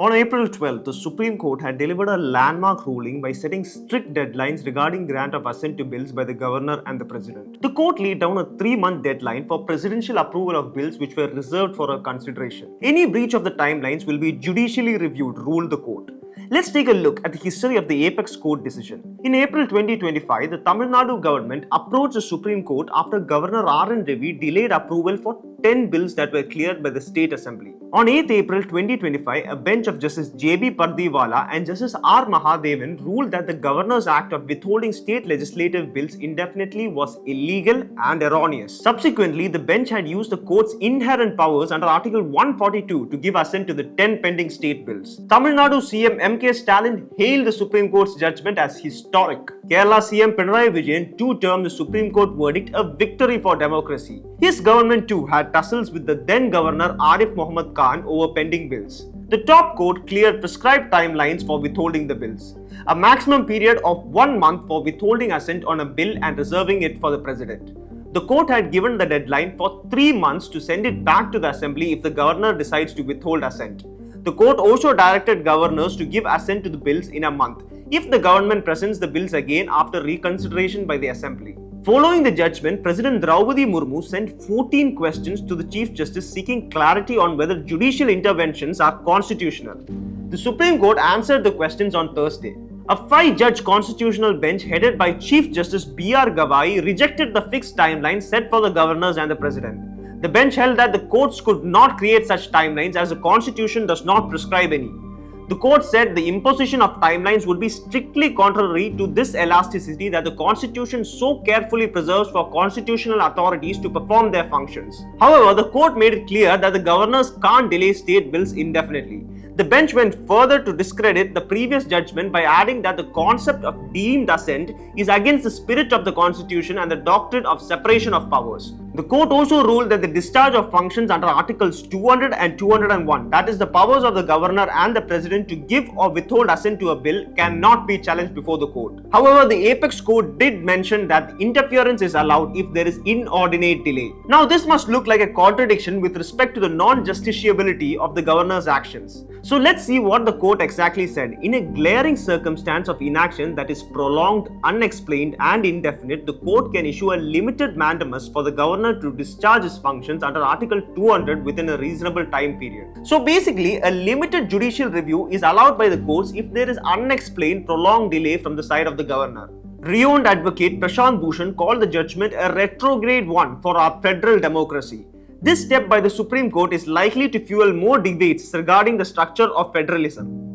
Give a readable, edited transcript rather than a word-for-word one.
On April 12th, the Supreme Court had delivered a landmark ruling by setting strict deadlines regarding grant of assent to bills by the governor and the president. The court laid down a 3-month deadline for presidential approval of bills which were reserved for a consideration. Any breach of the timelines will be judicially reviewed, ruled the court. Let's take a look at the history of the Apex Court decision. In April 2025, the Tamil Nadu government approached the Supreme Court after Governor R.N. Ravi delayed approval for 10 bills that were cleared by the State Assembly. On 8th April 2025, a bench of Justice J.B. Pardiwala and Justice R. Mahadevan ruled that the Governor's Act of withholding state legislative bills indefinitely was illegal and erroneous. Subsequently, the bench had used the court's inherent powers under Article 142 to give assent to the 10 pending state bills. Tamil Nadu CM M.K. Stalin hailed the Supreme Court's judgment as historic. Kerala CM Pinarayi Vijayan too termed the Supreme Court verdict a victory for democracy. His government too had tussles with the then Governor Arif Muhammad Khan over pending bills. The top court cleared prescribed timelines for withholding the bills. A maximum period of 1 month for withholding assent on a bill and reserving it for the president. The court had given the deadline for 3 months to send it back to the assembly if the governor decides to withhold assent. The court also directed governors to give assent to the bills in a month if the government presents the bills again after reconsideration by the assembly. Following the judgment, President Droupadi Murmu sent 14 questions to the Chief Justice seeking clarity on whether judicial interventions are constitutional. The Supreme Court answered the questions on Thursday. A 5-judge constitutional bench headed by Chief Justice B.R. Gavai rejected the fixed timeline set for the governors and the president. The bench held that the courts could not create such timelines as the constitution does not prescribe any. The court said the imposition of timelines would be strictly contrary to this elasticity that the Constitution so carefully preserves for constitutional authorities to perform their functions. However, the court made it clear that the governors can't delay state bills indefinitely. The bench went further to discredit the previous judgment by adding that the concept of deemed assent is against the spirit of the Constitution and the doctrine of separation of powers. The court also ruled that the discharge of functions under Articles 200 and 201, that is the powers of the governor and the president to give or withhold assent to a bill, cannot be challenged before the court. However, the Apex Court did mention that interference is allowed if there is inordinate delay. Now, this must look like a contradiction with respect to the non-justiciability of the governor's actions. So let's see what the court exactly said. In a glaring circumstance of inaction that is prolonged, unexplained and indefinite, the court can issue a limited mandamus for the governor to discharge his functions under Article 200 within a reasonable time period. So basically, a limited judicial review is allowed by the courts if there is unexplained prolonged delay from the side of the governor. Renowned advocate Prashant Bhushan called the judgment a retrograde one for our federal democracy. This step by the Supreme Court is likely to fuel more debates regarding the structure of federalism.